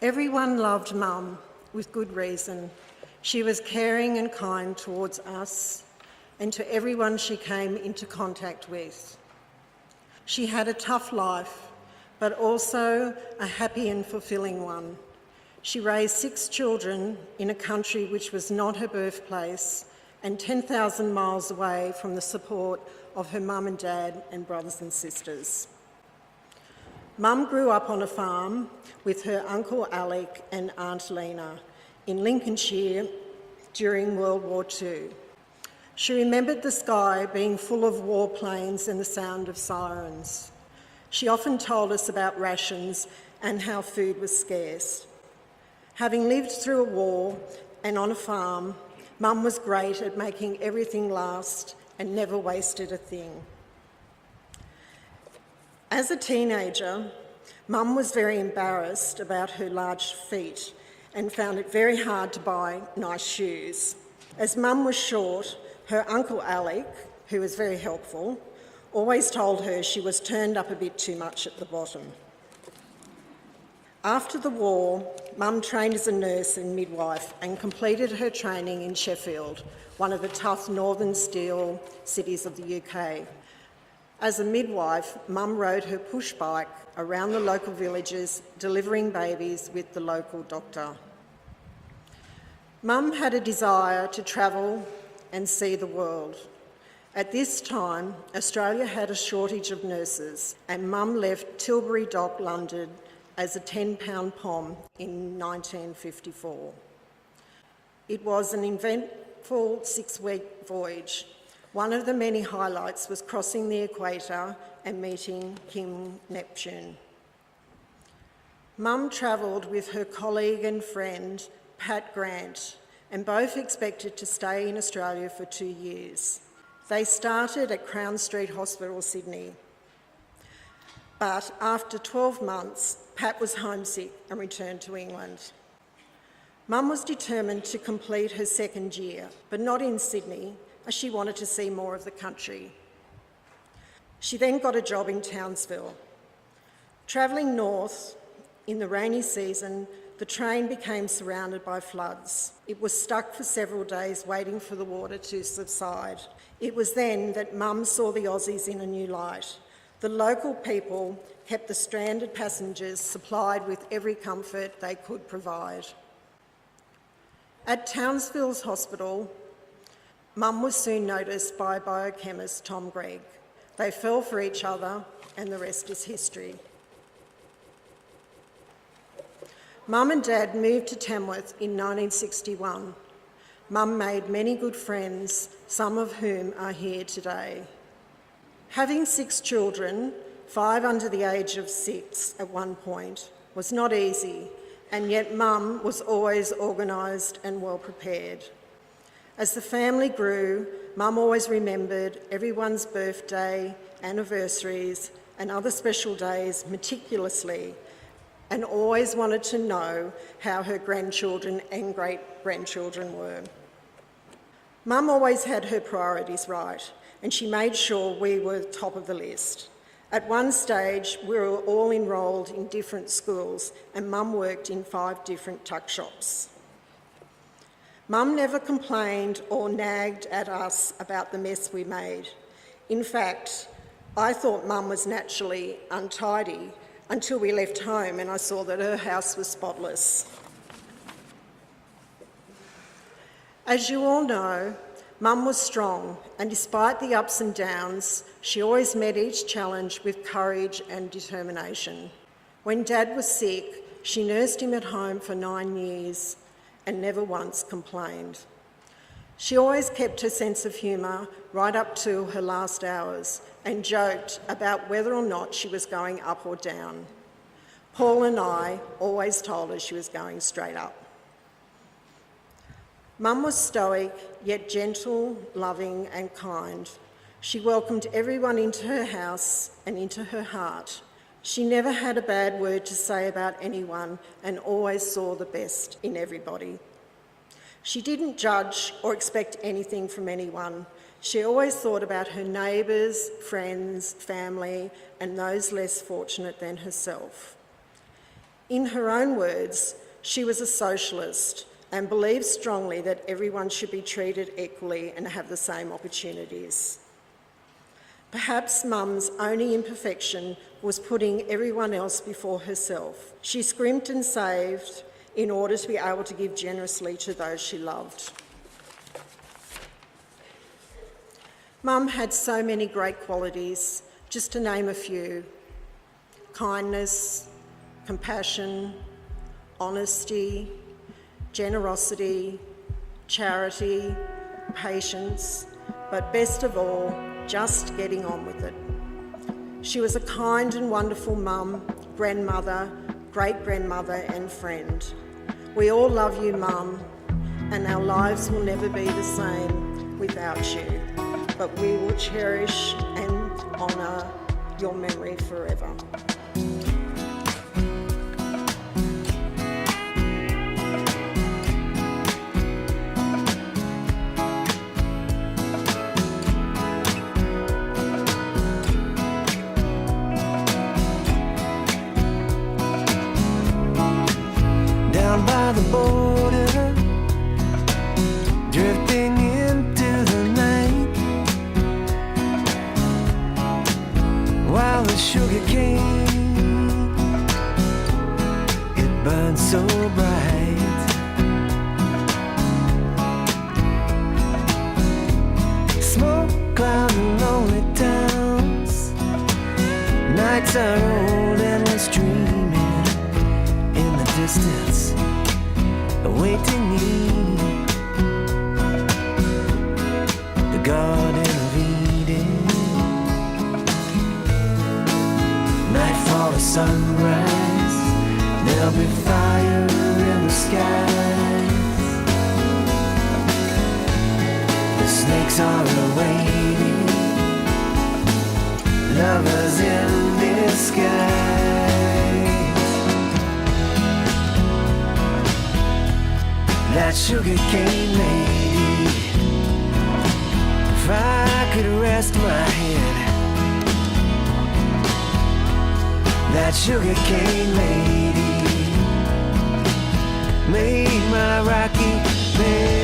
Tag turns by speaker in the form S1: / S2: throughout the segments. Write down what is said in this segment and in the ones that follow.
S1: Everyone loved Mum, with good reason. She was caring and kind towards us and to everyone she came into contact with. She had a tough life, but also a happy and fulfilling one. She raised 6 children in a country which was not her birthplace and 10,000 miles away from the support of her mum and dad and brothers and sisters. Mum grew up on a farm with her uncle Alec and Aunt Lena in Lincolnshire during World War II. She remembered the sky being full of warplanes and the sound of sirens. She often told us about rations and how food was scarce. Having lived through a war and on a farm, Mum was great at making everything last and never wasted a thing. As a teenager, Mum was very embarrassed about her large feet and found it very hard to buy nice shoes. As Mum was short, her uncle Alec, who was very helpful, always told her she was turned up a bit too much at the bottom. After the war, Mum trained as a nurse and midwife and completed her training in Sheffield, one of the tough northern steel cities of the UK. As a midwife, Mum rode her push bike around the local villages, delivering babies with the local doctor. Mum had a desire to travel and see the world. At this time, Australia had a shortage of nurses, and Mum left Tilbury Dock, London, as a 10-pound pom in 1954. It was an eventful 6-week voyage. One of the many highlights was crossing the equator and meeting King Neptune. Mum travelled with her colleague and friend, Pat Grant, and both expected to stay in Australia for 2 years. They started at Crown Street Hospital, Sydney. But after 12 months, Pat was homesick and returned to England. Mum was determined to complete her 2nd year, but not in Sydney, as she wanted to see more of the country. She then got a job in Townsville. Travelling north in the rainy season, the train became surrounded by floods. It was stuck for several days waiting for the water to subside. It was then that Mum saw the Aussies in a new light. The local people kept the stranded passengers supplied with every comfort they could provide. At Townsville's hospital, Mum was soon noticed by biochemist Tom Greig. They fell for each other, and the rest is history. Mum and Dad moved to Tamworth in 1961. Mum made many good friends, some of whom are here today. Having 6 children, 5 under the age of 6 at one point, was not easy, and yet Mum was always organised and well prepared. As the family grew, Mum always remembered everyone's birthday, anniversaries and other special days meticulously, and always wanted to know how her grandchildren and great-grandchildren were. Mum always had her priorities right, and she made sure we were top of the list. At one stage, we were all enrolled in different schools, and Mum worked in 5 different tuck shops. Mum never complained or nagged at us about the mess we made. In fact, I thought Mum was naturally untidy until we left home and I saw that her house was spotless. As you all know, Mum was strong, and despite the ups and downs, she always met each challenge with courage and determination. When Dad was sick, she nursed him at home for 9 years and never once complained. She always kept her sense of humour right up to her last hours and joked about whether or not she was going up or down. Paul and I always told her she was going straight up. Mum was stoic, yet gentle, loving and kind. She welcomed everyone into her house and into her heart. She never had a bad word to say about anyone and always saw the best in everybody. She didn't judge or expect anything from anyone. She always thought about her neighbours, friends, family, and those less fortunate than herself. In her own words, she was a socialist and believed strongly that everyone should be treated equally and have the same opportunities. Perhaps Mum's only imperfection was putting everyone else before herself. She scrimped and saved in order to be able to give generously to those she loved. Mum had so many great qualities, just to name a few: kindness, compassion, honesty, generosity, charity, patience, but best of all, just getting on with it. She was a kind and wonderful mum, grandmother, great-grandmother and friend. We all love you, Mum, and our lives will never be the same without you, but we will cherish and honour your memory forever.
S2: Down by the border, drifting into the night, while the sugar cane, it burns so bright. Smoke cloud and lonely towns, nights are old and we're streaming in the distance, awaiting me. The Garden of Eden, nightfall to sunrise, there'll be fire in the skies. The snakes are awaiting, lovers in disguise. That sugar cane lady, if I could rest my head, that sugar cane lady made my rocky bed.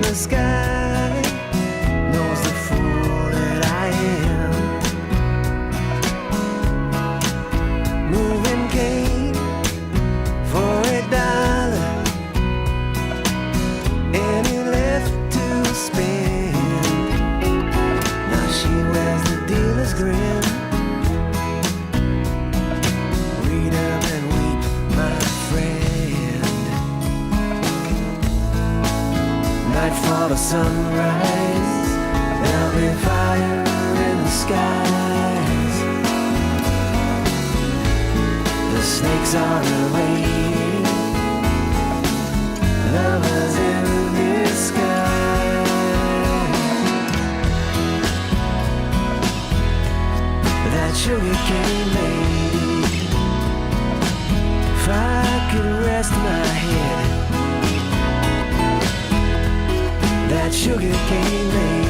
S2: The sky knows the fool that I am. Moving cane for $1, any left to spend. Now she wears the dealer's grin. Read up and weep, my friend. Nightfall to sunrise, there'll be fire in the skies. The snakes are awaiting, lovers in disguise. That sugar cane lady, if I could rest my head, that sugar cane lady